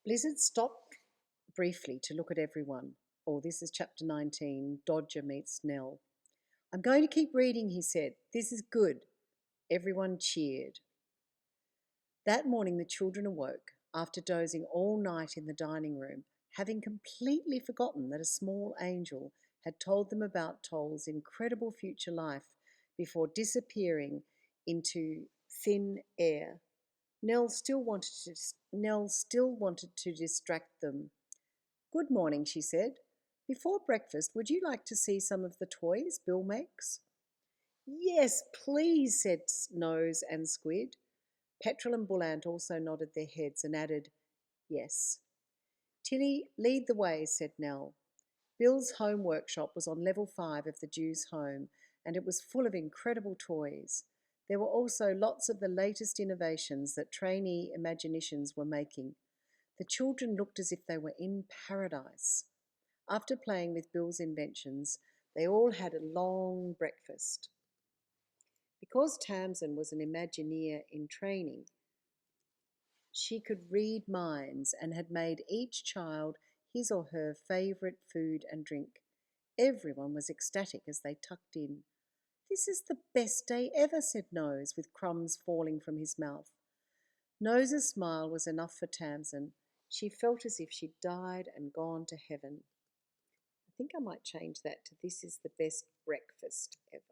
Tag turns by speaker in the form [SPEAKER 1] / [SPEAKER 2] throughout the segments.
[SPEAKER 1] Blizzard stopped briefly to look at everyone. Oh, this is chapter 19. Dodger meets Nell. I'm going to keep reading, he said. This is good. Everyone cheered. That morning the children awoke, after dozing all night in the dining room, having completely forgotten that a small angel had told them about Toll's incredible future life before disappearing into thin air. Nell still wanted to distract them. Good morning, she said. Before breakfast, would you like to see some of the toys Bill makes? Yes, please, said Nose and Squid. Petrel and Bullant also nodded their heads and added, yes. Tilly, lead the way, said Nell. Bill's home workshop was on level 5 of the Jew's home, and it was full of incredible toys. There were also lots of the latest innovations that trainee imaginicians were making. The children looked as if they were in paradise. After playing with Bill's inventions, they all had a long breakfast. Because Tamsin was an Imagineer in training, she could read minds and had made each child his or her favourite food and drink. Everyone was ecstatic as they tucked in. This is the best day ever, said Nose, with crumbs falling from his mouth. Nose's smile was enough for Tamsin. She felt as if she'd died and gone to heaven. I think I might change that to this is the best breakfast ever.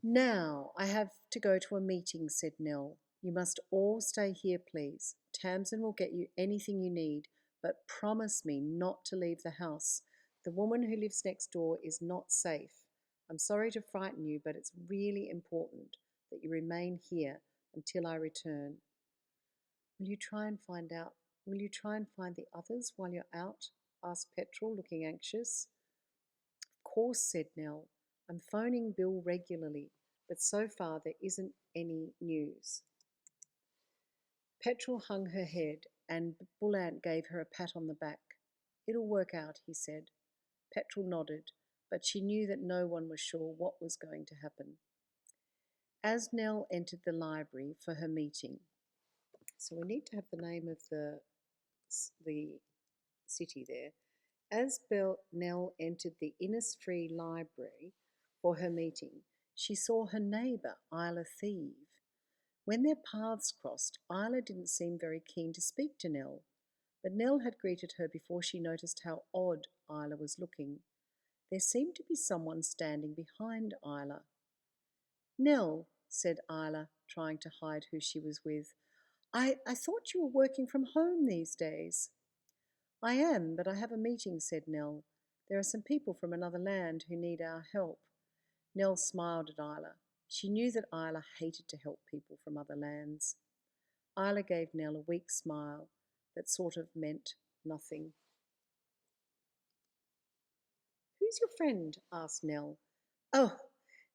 [SPEAKER 1] Now, I have to go to a meeting, said Nell. You must all stay here, please. Tamsin will get you anything you need, but promise me not to leave the house. The woman who lives next door is not safe. I'm sorry to frighten you, but it's really important that you remain here until I return. Will you try and find the others while you're out? Asked Petrel, looking anxious. Of course, said Nell. I'm phoning Bill regularly, but so far there isn't any news. Petrel hung her head, and Bullant gave her a pat on the back. It'll work out, he said. Petrel nodded, but she knew that no one was sure what was going to happen. As Nell entered the library for her meeting, so we need to have the name of the city there. As Nell entered the Innisfree library for her meeting, she saw her neighbour, Isla Thieve. When their paths crossed, Isla didn't seem very keen to speak to Nell, but Nell had greeted her before she noticed how odd Isla was looking. There seemed to be someone standing behind Isla. Nell, said Isla, trying to hide who she was with, I thought you were working from home these days. I am, but I have a meeting, said Nell. There are some people from another land who need our help. Nell smiled at Isla. She knew that Isla hated to help people from other lands. Isla gave Nell a weak smile that sort of meant nothing. Who's your friend? Asked Nell. Oh,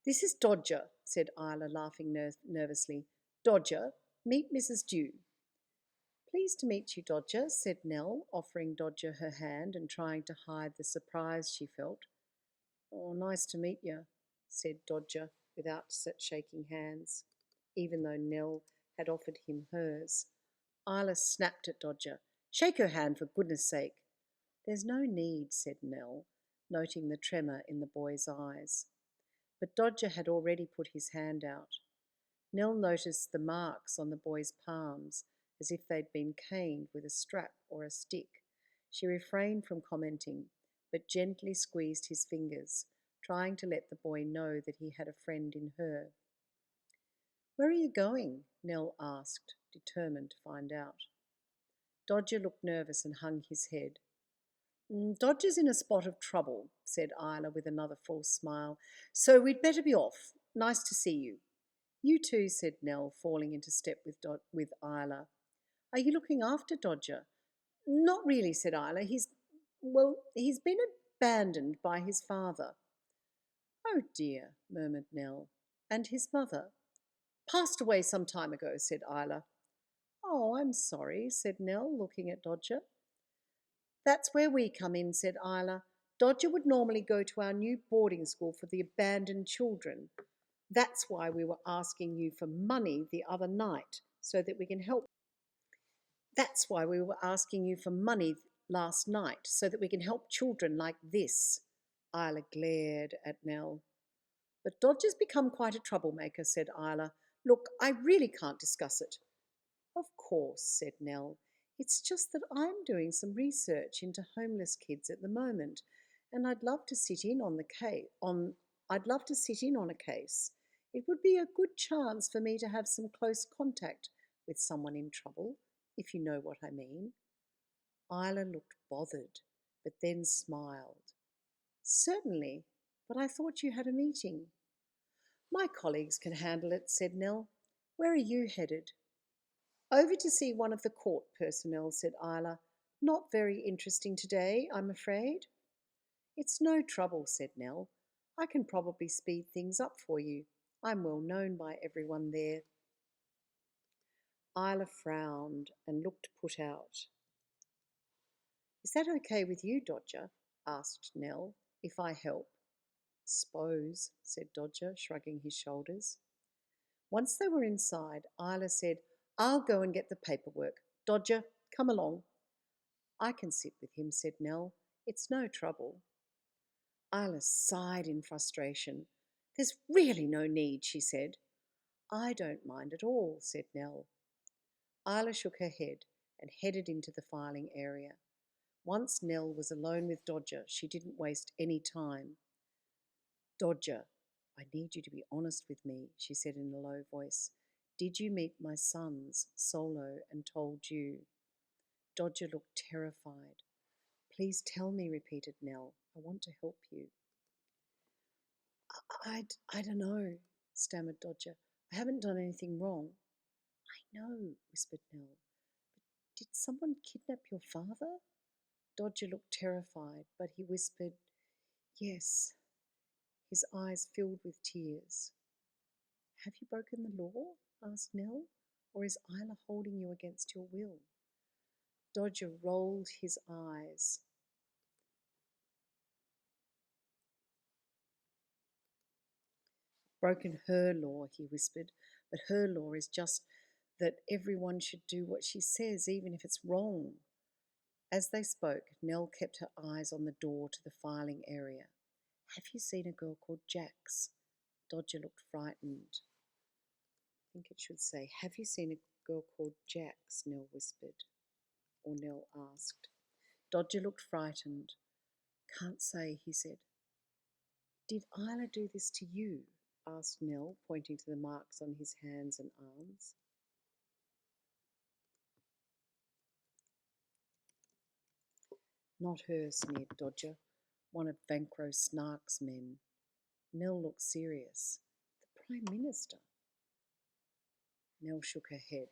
[SPEAKER 1] this is Dodger, said Isla, laughing nervously. Dodger, meet Mrs. Dew. Pleased to meet you, Dodger, said Nell, offering Dodger her hand and trying to hide the surprise she felt. Oh, nice to meet you, said Dodger without shaking hands, even though Nell had offered him hers. Isla snapped at Dodger. Shake her hand, for goodness sake. There's no need, said Nell, noting the tremor in the boy's eyes. But Dodger had already put his hand out. Nell noticed the marks on the boy's palms, as if they'd been caned with a strap or a stick. She refrained from commenting, but gently squeezed his fingers, trying to let the boy know that he had a friend in her. Where are you going? Nell asked, determined to find out. Dodger looked nervous and hung his head. Dodger's in a spot of trouble, said Isla with another false smile, so we'd better be off. Nice to see you. You too, said Nell, falling into step with Isla. Are you looking after Dodger? Not really, said Isla. He's been abandoned by his father. Oh dear, murmured Nell. And his mother? Passed away some time ago, said Isla. Oh, I'm sorry, said Nell, looking at Dodger. That's where we come in, said Isla. Dodger would normally go to our new boarding school for the abandoned children. That's why we were asking you for money the other night, so that we can help. That's why we were asking you for money last night, so that we can help children like this. Isla glared at Nell. But Dodger's become quite a troublemaker, said Isla. Look, I really can't discuss it. Of course, said Nell. It's just that I'm doing some research into homeless kids at the moment, and I'd love to sit in on the case. I'd love to sit in on a case. It would be a good chance for me to have some close contact with someone in trouble, if you know what I mean. Isla looked bothered, but then smiled. Certainly, but I thought you had a meeting. My colleagues can handle it, said Nell. Where are you headed? Over to see one of the court personnel, said Isla. Not very interesting today, I'm afraid. It's no trouble, said Nell. I can probably speed things up for you. I'm well known by everyone there. Isla frowned and looked put out. Is that okay with you, Dodger? Asked Nell. If I help? S'pose, said Dodger, shrugging his shoulders. Once they were inside, Isla said, I'll go and get the paperwork. Dodger, come along. I can sit with him, said Nell. It's no trouble. Isla sighed in frustration. There's really no need, she said. I don't mind at all, said Nell. Isla shook her head and headed into the filing area. Once Nell was alone with Dodger, she didn't waste any time. Dodger, I need you to be honest with me, she said in a low voice. Did you meet my sons, Solo, and told you? Dodger looked terrified. Please tell me, repeated Nell. I want to help you. I don't know, stammered Dodger. I haven't done anything wrong. I know, whispered Nell. But did someone kidnap your father? Dodger looked terrified, but he whispered, Yes. His eyes filled with tears. Have you broken the law? Asked Nell. Or is Isla holding you against your will? Dodger rolled his eyes. Broken her law, he whispered, but her law is just that everyone should do what she says, even if it's wrong. As they spoke, Nell kept her eyes on the door to the filing area. Have you seen a girl called Jax? Dodger looked frightened. I think it should say, Have you seen a girl called Jax? Nell whispered, or Nell asked. Dodger looked frightened. Can't say, he said. Did Isla do this to you? Asked Nell, pointing to the marks on his hands and arms. Not her, sneered Dodger, one of Vancro Snark's men. Nell looked serious. The Prime Minister. Nell shook her head.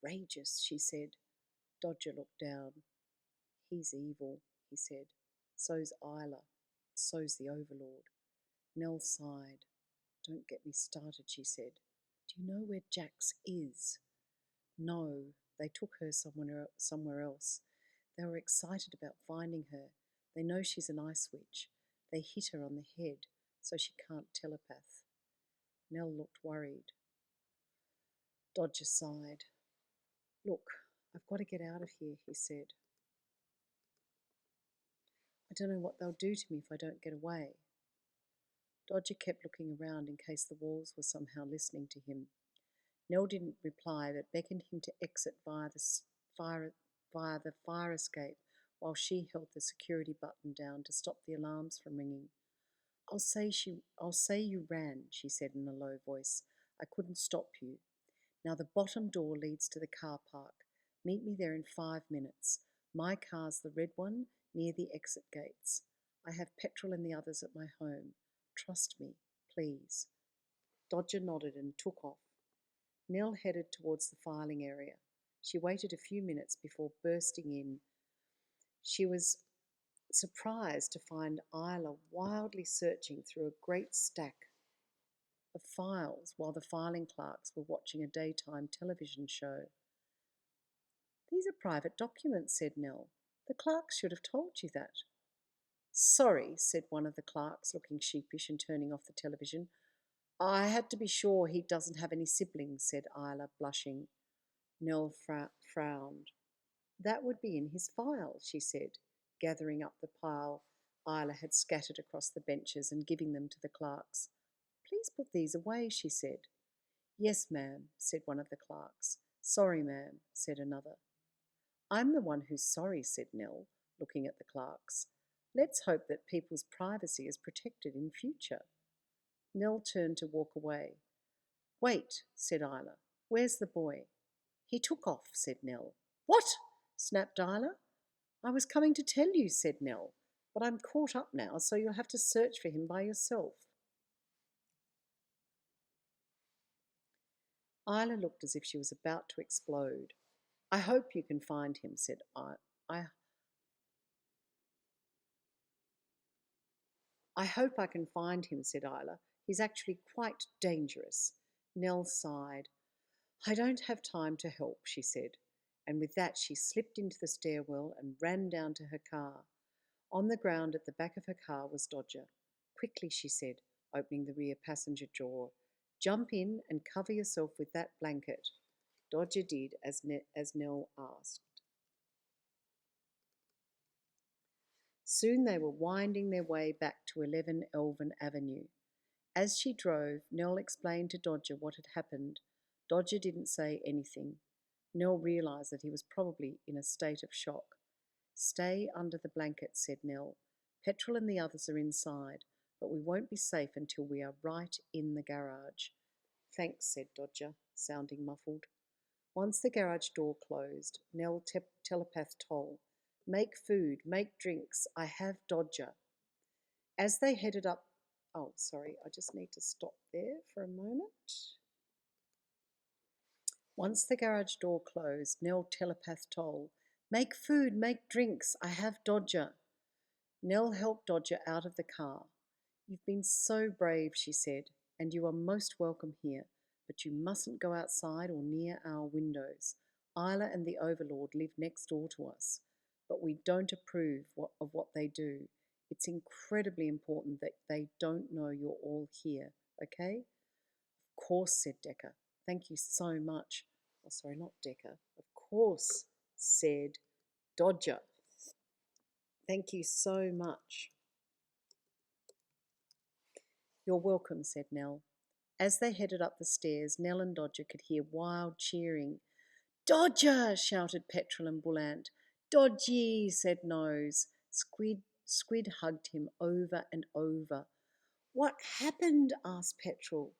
[SPEAKER 1] Outrageous, she said. Dodger looked down. He's evil, he said. So's Isla. So's the Overlord. Nell sighed. Don't get me started, she said. Do you know where Jax is? No, they took her somewhere else. They were excited about finding her. They know she's an ice witch. They hit her on the head, so she can't telepath. Nell looked worried. Dodger sighed. Look, I've got to get out of here, he said. I don't know what they'll do to me if I don't get away. Dodger kept looking around in case the walls were somehow listening to him. Nell didn't reply, but beckoned him to exit via the fire escape while she held the security button down to stop the alarms from ringing. I'll say you ran, she said in a low voice. I couldn't stop you. Now the bottom door leads to the car park. Meet me there in 5 minutes. My car's the red one near the exit gates. I have petrol and the others at my home. Trust me, please. Dodger nodded and took off. Nell headed towards the filing area. She waited a few minutes before bursting in. She was surprised to find Isla wildly searching through a great stack of files while the filing clerks were watching a daytime television show. These are private documents, said Nell. The clerks should have told you that. Sorry, said one of the clerks, looking sheepish and turning off the television. I had to be sure he doesn't have any siblings, said Isla, blushing. Nell frowned. That would be in his file, she said, gathering up the pile Isla had scattered across the benches and giving them to the clerks. Please put these away, she said. Yes, ma'am, said one of the clerks. Sorry, ma'am, said another. I'm the one who's sorry, said Nell, looking at the clerks. Let's hope that people's privacy is protected in future. Nell turned to walk away. Wait, said Isla. Where's the boy? He took off, said Nell. What? Snapped Isla. I was coming to tell you, said Nell, but I'm caught up now, so you'll have to search for him by yourself. Isla looked as if she was about to explode. I hope you can find him, said I hope I can find him, said Isla. He's actually quite dangerous. Nell sighed. I don't have time to help, she said, and with that she slipped into the stairwell and ran down to her car. On the ground at the back of her car was Dodger. Quickly, she said, opening the rear passenger door. Jump in and cover yourself with that blanket. Dodger did as Nell asked. Soon they were winding their way back to 11 Elvin Avenue. As she drove, Nell explained to Dodger what had happened. Dodger didn't say anything. Nell realised that he was probably in a state of shock. Stay under the blanket, said Nell. Petrol and the others are inside, but we won't be safe until we are right in the garage. Thanks, said Dodger, sounding muffled. Once the garage door closed, Nell telepathed Toll. Make food, make drinks, I have Dodger. As they headed up, oh, sorry, I just need to stop there for a moment. Once the garage door closed, Nell telepathed Toll. Make food, make drinks, I have Dodger. Nell helped Dodger out of the car. You've been so brave, she said, and you are most welcome here, but you mustn't go outside or near our windows. Isla and the Overlord live next door to us, but we don't approve of what they do. It's incredibly important that they don't know you're all here, okay? Of course, said Decker. Thank you so much. Oh, sorry, not Decker. Of course, said Dodger. Thank you so much. You're welcome, said Nell. As they headed up the stairs, Nell and Dodger could hear wild cheering. Dodger! Shouted Petrol and Bullant. Dodgy! Said Nose. Squid hugged him over and over. What happened? Asked Petrol.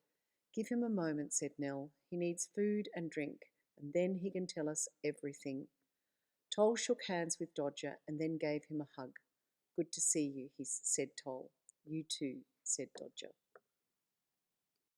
[SPEAKER 1] Give him a moment, said Nell. He needs food and drink, and then he can tell us everything. Toll shook hands with Dodger and then gave him a hug. Good to see you, said Toll. You too, said Dodger.